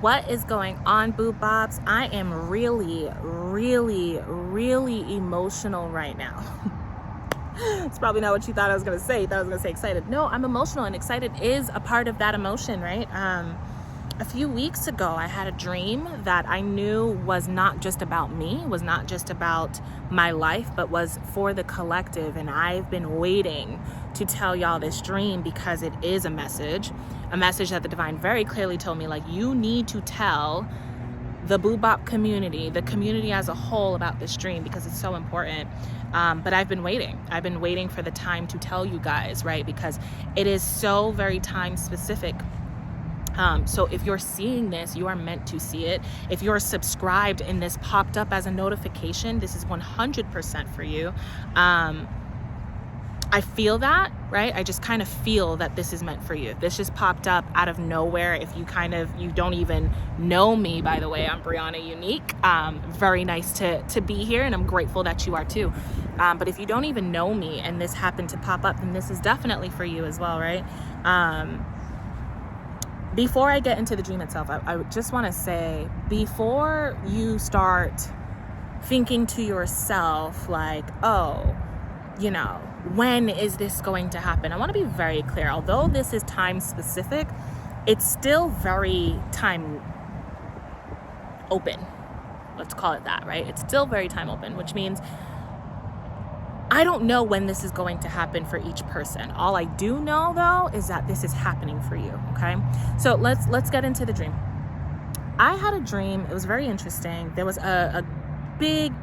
What is going on, Boob Bobs? I am really, really, really emotional right now. It's probably not what you thought I was going to say. You thought I was going to say excited. No, I'm emotional, and excited is a part of that emotion, right? A few weeks ago, I had a dream that I knew was not just about me, was not just about my life, but was for the collective. And I've been waiting to tell y'all this dream because it is a message that the divine very clearly told me, like, you need to tell the boobop community, the community as a whole, about this dream because it's so important. But I've been waiting for the time to tell you guys, right? Because it is so very time specific. So if you're seeing this, you are meant to see it. If you're subscribed and this popped up as a notification, this is 100% for you. I feel that, right? I just kind of feel that this is meant for you. This just popped up out of nowhere. If you don't even know me, by the way, I'm Brianna Unique. Very nice to be here, and I'm grateful that you are too. But if you don't even know me and this happened to pop up, then this is definitely for you as well, right? Before I get into the dream itself, I just want to say, before you start thinking to yourself like, oh, when is this going to happen? I want to be very clear. Although this is time specific, it's still very time open. Let's call it that, right? It's still very time open, which means I don't know when this is going to happen for each person. All I do know, though, is that this is happening for you, okay? So let's get into the dream. I had a dream. It was very interesting. There was a big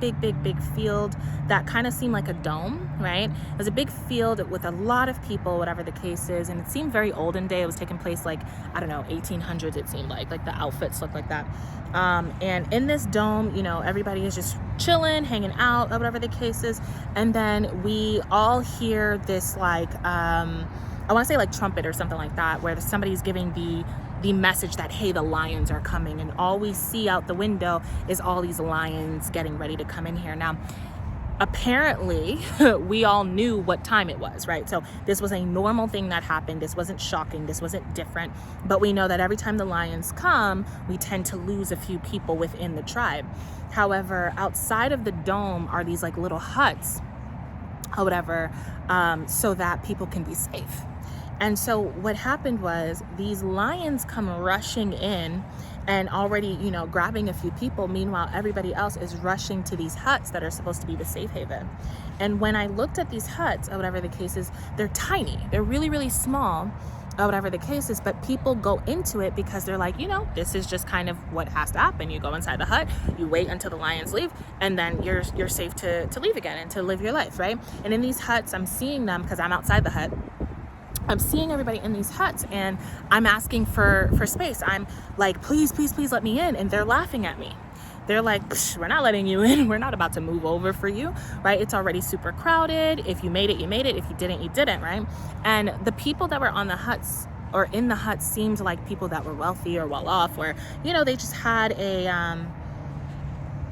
field that kind of seemed like a dome, right? It was a big field with a lot of people, whatever the case is, and it seemed very olden day. It was taking place like, I don't know, 1800s, it seemed like the outfits looked like that. And in this dome, everybody is just chilling, hanging out, whatever the case is. And then we all hear this like, I want to say like trumpet or something like that, where somebody's giving the message that, hey, the lions are coming. And all we see out the window is all these lions getting ready to come in here. Now, apparently, we all knew what time it was, right? So this was a normal thing that happened. This wasn't shocking. This wasn't different. But we know that every time the lions come, we tend to lose a few people within the tribe. However, outside of the dome are these like little huts or whatever, so that people can be safe. And so what happened was these lions come rushing in and already, grabbing a few people. Meanwhile, everybody else is rushing to these huts that are supposed to be the safe haven. And when I looked at these huts, or whatever the case is, they're tiny. They're really, really small, or whatever the case is. But people go into it because they're like, this is just kind of what has to happen. You go inside the hut, you wait until the lions leave, and then you're safe to leave again and to live your life, right? And in these huts, I'm seeing them because I'm outside the hut. I'm seeing everybody in these huts, and I'm asking for space. I'm like, please let me in. And they're laughing at me. They're like, we're not letting you in. We're not about to move over for you, right? It's already super crowded. If you made it, you made it. If you didn't, you didn't, right? And the people that were on the huts or in the huts seemed like people that were wealthy or well off, or, they just had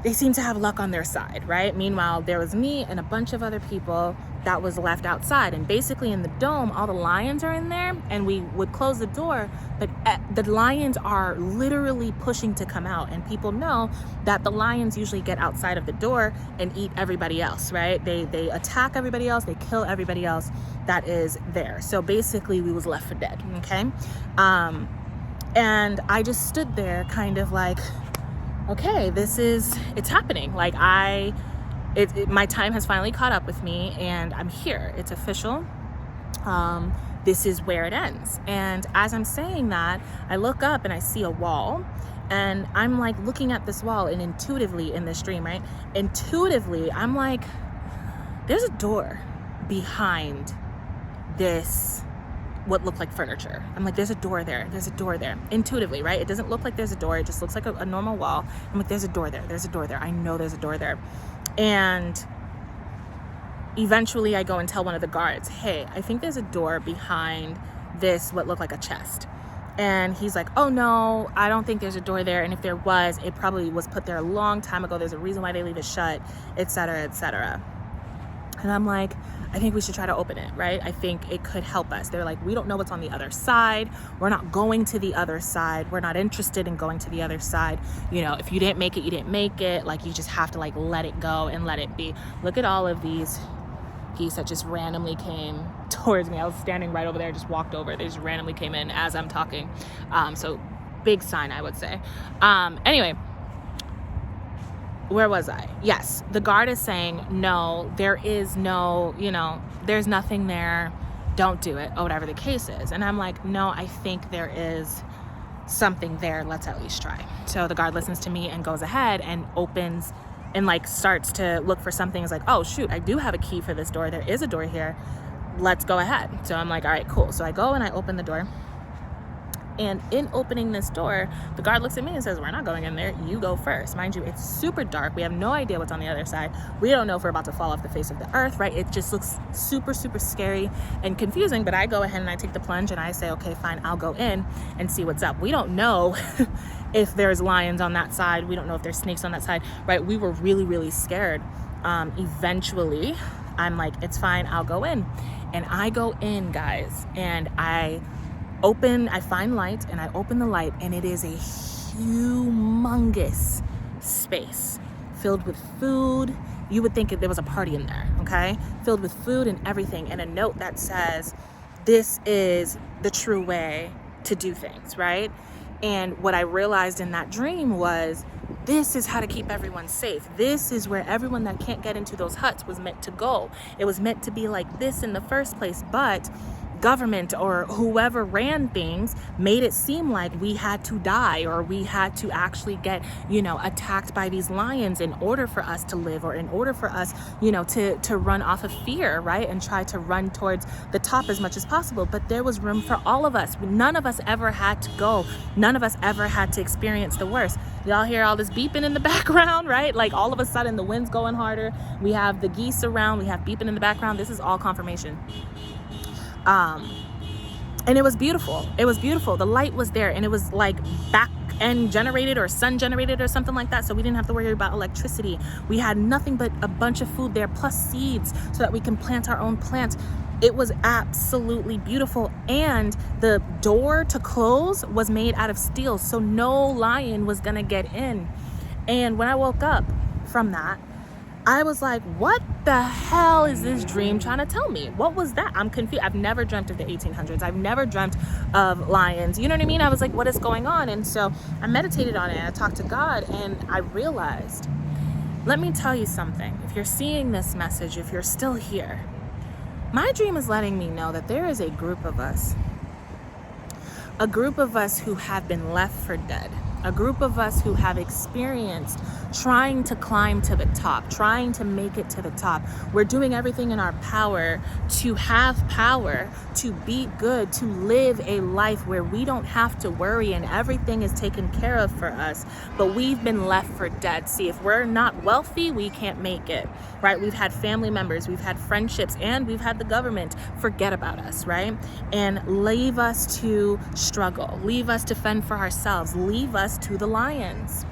they seemed to have luck on their side, right? Meanwhile, there was me and a bunch of other people that was left outside. And basically in the dome, all the lions are in there, and we would close the door, but the lions are literally pushing to come out. And people know that the lions usually get outside of the door and eat everybody else, right? They attack everybody else, they kill everybody else that is there. So basically we was left for dead, okay? And I just stood there kind of like, okay, it's happening. Like my time has finally caught up with me, and I'm here. It's official. This is where it ends. And as I'm saying that, I look up and I see a wall, and I'm like looking at this wall, and intuitively in this dream, right? Intuitively, I'm like, there's a door behind this what looked like furniture. I'm like, there's a door there. Intuitively, right? It doesn't look like there's a door. It just looks like a normal wall. I'm like, there's a door there. I know there's a door there. And eventually I go and tell one of the guards, hey, I think there's a door behind this, what looked like a chest. And he's like, oh no, I don't think there's a door there. And if there was, it probably was put there a long time ago. There's a reason why they leave it shut, etc., etc. And I'm like, I think we should try to open it, right? I think it could help us. They're like, we don't know what's on the other side. We're not going to the other side. We're not interested in going to the other side. You know, if you didn't make it, you didn't make it. Like, you just have to like let it go and let it be. Look at all of these geese that just randomly came towards me. I was standing right over there, just walked over. They just randomly came in as I'm talking. So big sign, I would say. Anyway, where was I? Yes, the guard is saying, no, there is no, you know, there's nothing there. Don't do it, or whatever the case is. And I'm like, no, I think there is something there. Let's at least try. So the guard listens to me and goes ahead and opens and like starts to look for something. It's like, oh shoot, I do have a key for this door. There is a door here. Let's go ahead. So I'm like, all right, cool. So I go and I open the door. And in opening this door, the guard looks at me and says, we're not going in there. You go first. Mind you, it's super dark. We have no idea what's on the other side. We don't know if we're about to fall off the face of the earth, right? It just looks super, super scary and confusing. But I go ahead and I take the plunge and I say, okay, fine, I'll go in and see what's up. We don't know if there's lions on that side. We don't know if there's snakes on that side, right? We were really, really scared. Eventually, I'm like, it's fine, I'll go in. And I go in, guys, and I find light and I open the light, and it is a humongous space filled with food. You would think there was a party in there, okay? Filled with food and everything, and a note that says, this is the true way to do things, right? And what I realized in that dream was, this is how to keep everyone safe. This is where everyone that can't get into those huts was meant to go. It was meant to be like this in the first place, but government or whoever ran things made it seem like we had to die, or we had to actually get, you know, attacked by these lions in order for us to live, or in order for us, you know, to run off of fear, right? And try to run towards the top as much as possible. But there was room for all of us. None of us ever had to go. None of us ever had to experience the worst. Y'all hear all this beeping in the background, right? Like all of a sudden the wind's going harder. We have the geese around. We have beeping in the background. This is all confirmation. And it was beautiful. It was beautiful. The light was there, and it was like back end generated or sun generated or something like that. So we didn't have to worry about electricity. We had nothing but a bunch of food there, plus seeds so that we can plant our own plants. It was absolutely beautiful. And the door to close was made out of steel, so no lion was gonna get in. And when I woke up from that, I was like, what the hell is this dream trying to tell me? What was that? I'm confused. I've never dreamt of the 1800s. I've never dreamt of lions. You know what I mean? I was like, what is going on? And so I meditated on it, and I talked to God, and I realized, let me tell you something. If you're seeing this message, if you're still here, my dream is letting me know that there is a group of us who have been left for dead. A group of us who have experienced trying to climb to the top, trying to make it to the top. We're doing everything in our power to have power, to be good, to live a life where we don't have to worry and everything is taken care of for us. But we've been left for dead. See, if we're not wealthy, we can't make it, right? We've had family members, we've had friendships, and we've had the government forget about us, right? And leave us to struggle, leave us to fend for ourselves, leave us to the lions.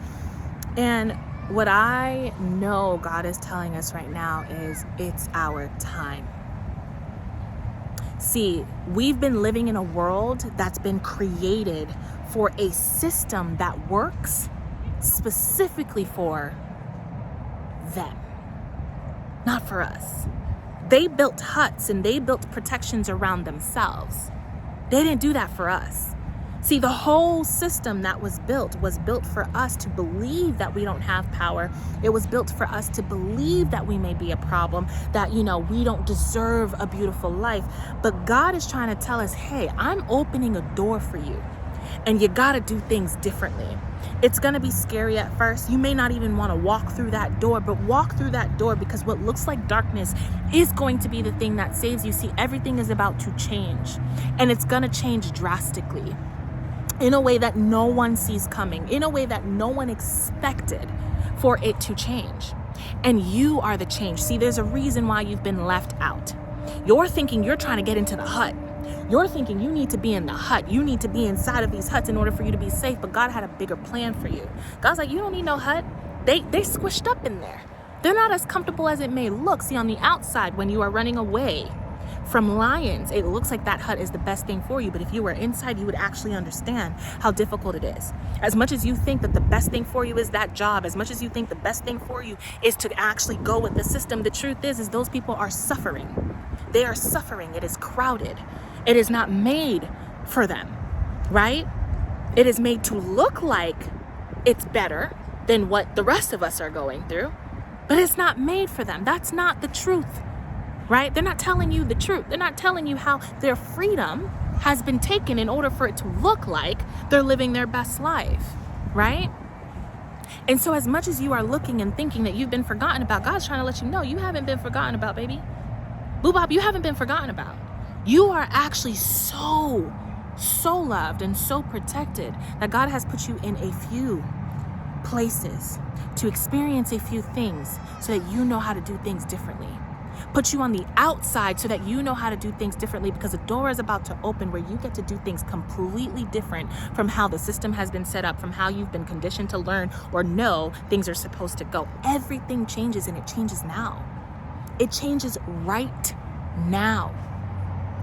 And what I know God is telling us right now is it's our time. See, we've been living in a world that's been created for a system that works specifically for them, not for us. They built huts and they built protections around themselves. They didn't do that for us. See, the whole system that was built for us to believe that we don't have power. It was built for us to believe that we may be a problem, that, you know, we don't deserve a beautiful life. But God is trying to tell us, hey, I'm opening a door for you, and you got to do things differently. It's going to be scary at first. You may not even want to walk through that door, but walk through that door, because what looks like darkness is going to be the thing that saves you. See, everything is about to change, and it's going to change drastically, in a way that no one sees coming, in a way that no one expected for it to change. And you are the change. See, there's a reason why you've been left out. You're thinking you're trying to get into the hut. You're thinking you need to be in the hut. You need to be inside of these huts in order for you to be safe. But God had a bigger plan for you. God's like, you don't need no hut. They squished up in there. They're not as comfortable as it may look. See, on the outside, when you are running away from lions, it looks like that hut is the best thing for you. But if you were inside, you would actually understand how difficult it is. As much as you think that the best thing for you is that job, as much as you think the best thing for you is to actually go with the system, the truth is those people are suffering. They are suffering. It is crowded. It is not made for them, right? It is made to look like it's better than what the rest of us are going through, but it's not made for them. That's not the truth, right? They're not telling you the truth. They're not telling you how their freedom has been taken in order for it to look like they're living their best life, right? And so as much as you are looking and thinking that you've been forgotten about, God's trying to let you know you haven't been forgotten about, baby. Boo Bop, you haven't been forgotten about. You are actually so loved and so protected that God has put you in a few places to experience a few things so that you know how to do things differently. Put you on the outside so that you know how to do things differently, because a door is about to open where you get to do things completely different from how the system has been set up, from how you've been conditioned to learn or know things are supposed to go. Everything changes, and it changes now. It changes right now.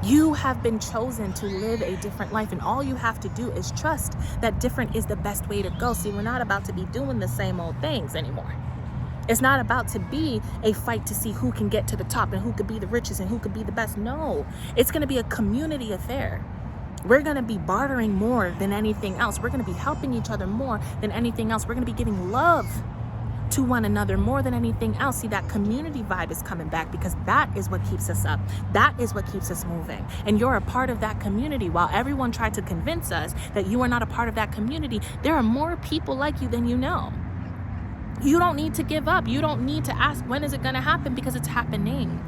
You have been chosen to live a different life, and all you have to do is trust that different is the best way to go. See, we're not about to be doing the same old things anymore. It's not about to be a fight to see who can get to the top and who could be the richest and who could be the best. No, it's going to be a community affair. We're going to be bartering more than anything else. We're going to be helping each other more than anything else. We're going to be giving love to one another more than anything else. See, that community vibe is coming back, because that is what keeps us up. That is what keeps us moving. And you're a part of that community. While everyone tried to convince us that you are not a part of that community, there are more people like you than you know. You don't need to give up. You don't need to ask, when is it going to happen? Because it's happening.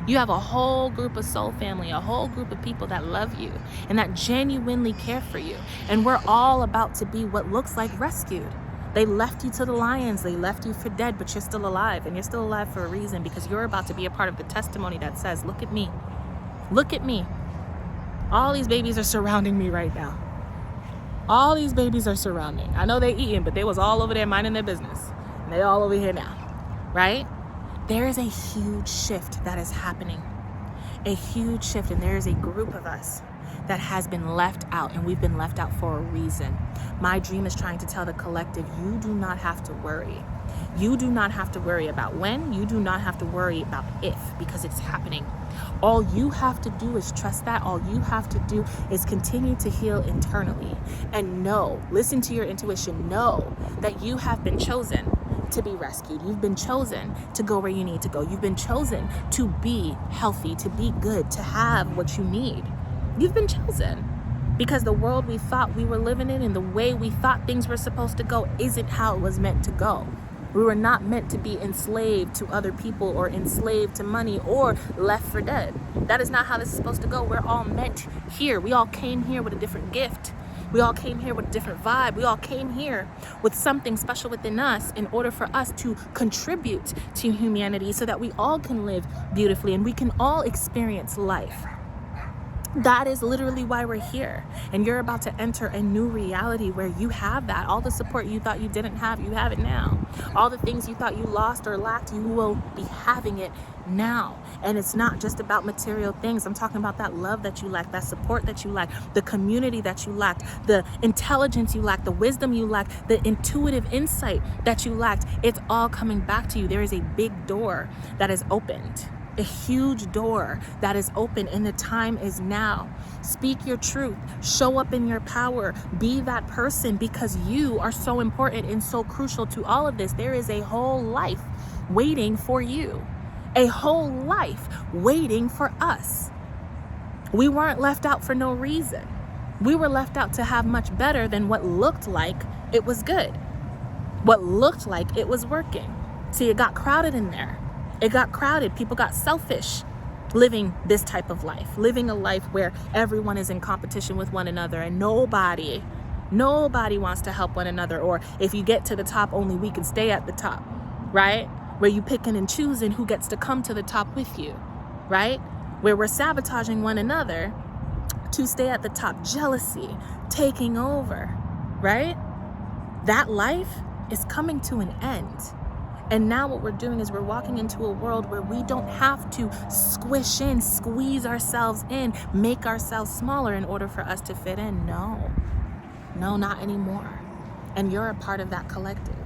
You have a whole group of soul family, a whole group of people that love you and that genuinely care for you. And we're all about to be what looks like rescued. They left you to the lions. They left you for dead, but you're still alive, and you're still alive for a reason, because you're about to be a part of the testimony that says, look at me. Look at me. All these babies are surrounding me right now. All these babies are surrounding. I know they eating, but they was all over there minding their business. And they all over here now, right? There is a huge shift that is happening. A huge shift, and there is a group of us that has been left out, and we've been left out for a reason. My dream is trying to tell the collective, you do not have to worry. You do not have to worry about when. You do not have to worry about if, because it's happening. All you have to do is trust that. All you have to do is continue to heal internally and know, listen to your intuition, know that you have been chosen to be rescued. You've been chosen to go where you need to go. You've been chosen to be healthy, to be good, to have what you need. You've been chosen, because the world we thought we were living in and the way we thought things were supposed to go isn't how it was meant to go. We were not meant to be enslaved to other people or enslaved to money or left for dead. That is not how this is supposed to go. We're all meant here. We all came here with a different gift. We all came here with a different vibe. We all came here with something special within us in order for us to contribute to humanity so that we all can live beautifully and we can all experience life. That is literally why we're here. And you're about to enter a new reality where you have that. All the support you thought you didn't have, you have it now. All the things you thought you lost or lacked, you will be having it now. And it's not just about material things. I'm talking about that love that you lacked, that support that you lacked, the community that you lacked, the intelligence you lacked, the wisdom you lacked, the intuitive insight that you lacked. It's all coming back to you. There is a big door that is opened. A huge door that is open, and the time is now. Speak your truth. Show up in your power. Be that person, because you are so important and so crucial to all of this. There is a whole life waiting for you. A whole life waiting for us. We weren't left out for no reason. We were left out to have much better than what looked like it was good. What looked like it was working. See, it got crowded in there. It got crowded. People got selfish living this type of life, living a life where everyone is in competition with one another and nobody wants to help one another. Or if you get to the top, only we can stay at the top, right? Where you picking and choosing who gets to come to the top with you, right? Where we're sabotaging one another to stay at the top. Jealousy taking over, right? That life is coming to an end. And now what we're doing is we're walking into a world where we don't have to squish in, squeeze ourselves in, make ourselves smaller in order for us to fit in. No, not anymore. And you're a part of that collective.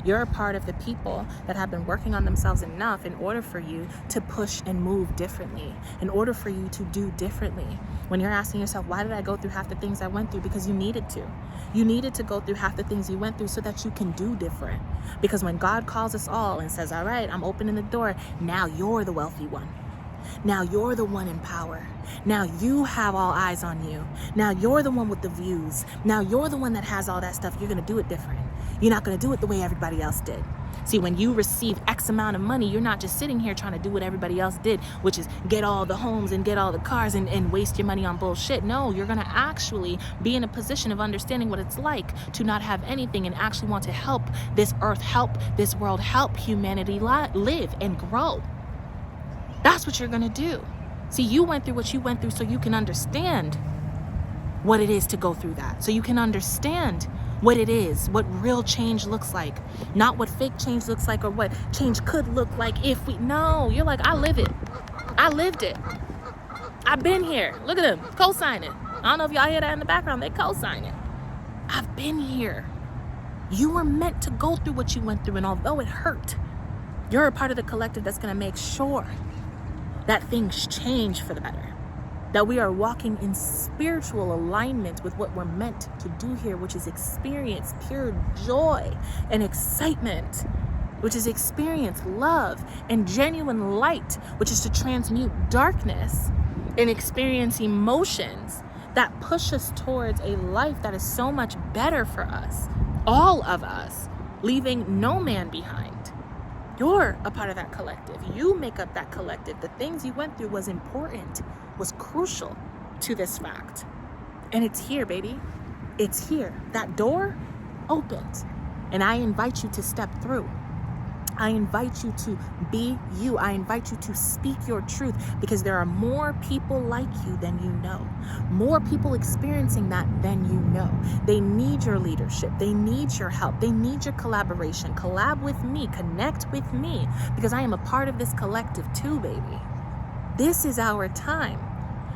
You're a part of the people that have been working on themselves enough in order for you to push and move differently, in order for you to do differently. When you're asking yourself, why did I go through half the things I went through? Because you needed to. You needed to go through half the things you went through so that you can do different. Because when God calls us all and says, all right, I'm opening the door, now you're the wealthy one. Now you're the one in power. Now you have all eyes on you. Now you're the one with the views. Now you're the one that has all that stuff. You're going to do it different. You're not going to do it the way everybody else did. See, when you receive X amount of money, you're not just sitting here trying to do what everybody else did, which is get all the homes and get all the cars and waste your money on bullshit. No, you're going to actually be in a position of understanding what it's like to not have anything and actually want to help this earth, help this world, help humanity live and grow. That's what you're going to do. See, you went through what you went through so you can understand what it is to go through that. So you can understand what it is, what real change looks like. Not what fake change looks like or what change could look like if we... No, you're like, I live it. I lived it. I've been here. Look at them, co-signing. I don't know if y'all hear that in the background. They co-signing. I've been here. You were meant to go through what you went through, and although it hurt, you're a part of the collective that's going to make sure that things change for the better. That we are walking in spiritual alignment with what we're meant to do here, which is experience pure joy and excitement, which is experience love and genuine light, which is to transmute darkness and experience emotions that push us towards a life that is so much better for us, all of us, leaving no man behind. You're a part of that collective. You make up that collective. The things you went through was important, was crucial to this fact. And it's here, baby. It's here. That door opened. And I invite you to step through. I invite you to be you. I invite you to speak your truth, because there are more people like you than you know. More people experiencing that than you know. They need your leadership. They need your help. They need your collaboration. Collab with me. Connect with me, because I am a part of this collective too, baby. This is our time.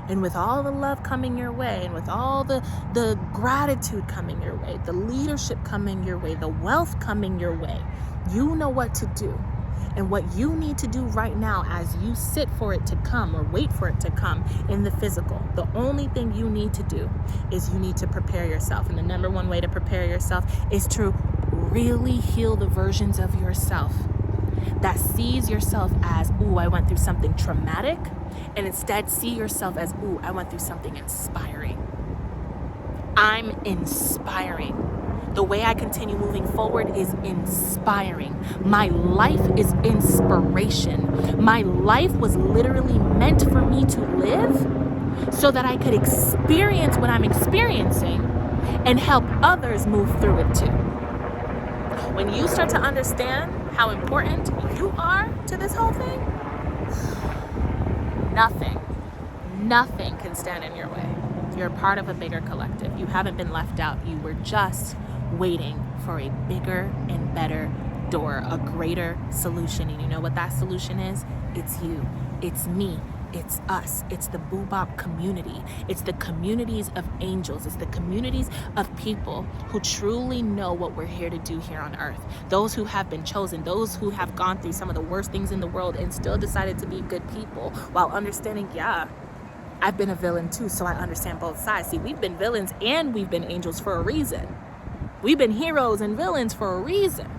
And with all the love coming your way, and with all the gratitude coming your way, the leadership coming your way, the wealth coming your way, you know what to do. And what you need to do right now as you sit for it to come or wait for it to come in the physical, the only thing you need to do is you need to prepare yourself. And the number one way to prepare yourself is to really heal the versions of yourself that sees yourself as, ooh, I went through something traumatic, and instead see yourself as, ooh, I went through something inspiring. I'm inspiring. The way I continue moving forward is inspiring. My life is inspiration. My life was literally meant for me to live so that I could experience what I'm experiencing and help others move through it too. When you start to understand how important you are to this whole thing, nothing can stand in your way. You're a part of a bigger collective. You haven't been left out. You were just waiting for a bigger and better door, a greater solution. And you know what that solution is? It's you. It's me. It's us. It's the Boobop community. It's the communities of angels. It's the communities of people who truly know what we're here to do here on earth. Those who have been chosen, those who have gone through some of the worst things in the world and still decided to be good people while understanding, yeah, I've been a villain too, so I understand both sides. See, we've been villains and we've been angels for a reason. We've been heroes and villains for a reason.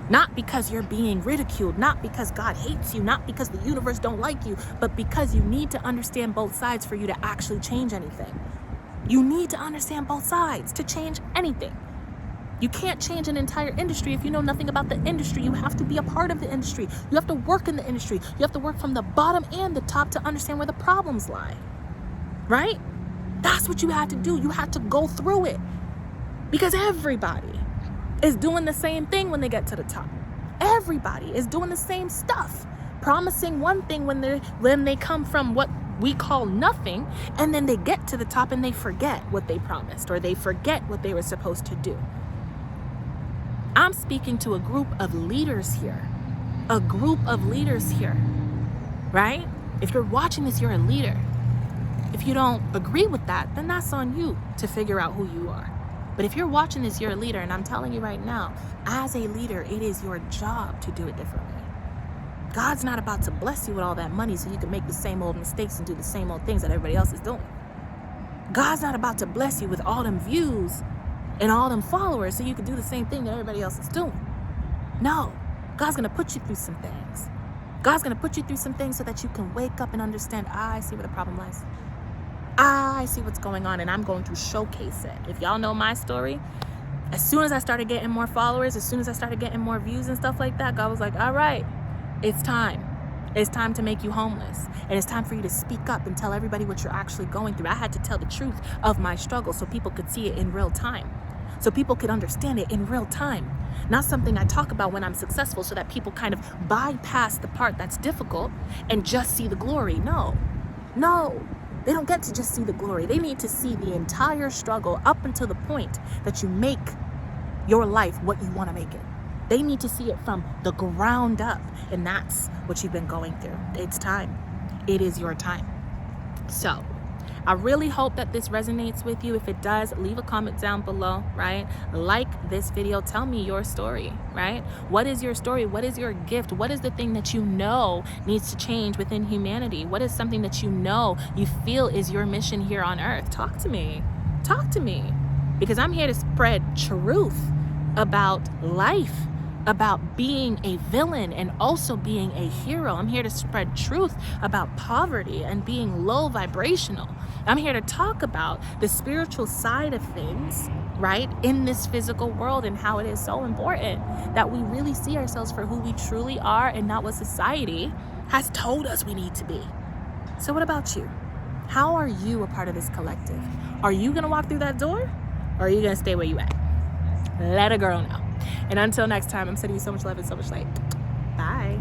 Not because you're being ridiculed, not because God hates you, not because the universe don't like you, but because you need to understand both sides for you to actually change anything. You need to understand both sides to change anything. You can't change an entire industry if you know nothing about the industry. You have to be a part of the industry. You have to work in the industry. You have to work from the bottom and the top to understand where the problems lie. Right? That's what you had to do. You had to go through it. Because everybody is doing the same thing when they get to the top. Everybody is doing the same stuff, promising one thing when they come from what we call nothing, and then they get to the top and they forget what they promised, or they forget what they were supposed to do. I'm speaking to a group of leaders here. A group of leaders here, right? If you're watching this, you're a leader. If you don't agree with that, then that's on you to figure out who you are. But if you're watching this, you're a leader. And I'm telling you right now, as a leader, it is your job to do it differently. God's not about to bless you with all that money so you can make the same old mistakes and do the same old things that everybody else is doing. God's not about to bless you with all them views and all them followers so you can do the same thing that everybody else is doing. No, God's going to put you through some things. God's going to put you through some things so that you can wake up and understand, I see where the problem lies. I see what's going on, and I'm going to showcase it. If y'all know my story, as soon as I started getting more followers, as soon as I started getting more views and stuff like that, God was like, all right, it's time. It's time to make you homeless. And it's time for you to speak up and tell everybody what you're actually going through. I had to tell the truth of my struggle so people could see it in real time. So people could understand it in real time. Not something I talk about when I'm successful so that people kind of bypass the part that's difficult and just see the glory. No. They don't get to just see the glory. They need to see the entire struggle up until the point that you make your life what you want to make it. They need to see it from the ground up. And that's what you've been going through. It's time. It is your time. So I really hope that this resonates with you. If it does, leave a comment down below, right? Like this video. Tell me your story, right? What is your story? What is your gift? What is the thing that you know needs to change within humanity? What is something that you know you feel is your mission here on earth? Talk to me. Talk to me. Because I'm here to spread truth about life, about being a villain and also being a hero. I'm here to spread truth about poverty and being low vibrational. I'm here to talk about the spiritual side of things, right, in this physical world, and how it is so important that we really see ourselves for who we truly are and not what society has told us we need to be. So what about you? How are you a part of this collective? Are you going to walk through that door, or are you going to stay where you at? Let a girl know. And until next time, I'm sending you so much love and so much light. Bye.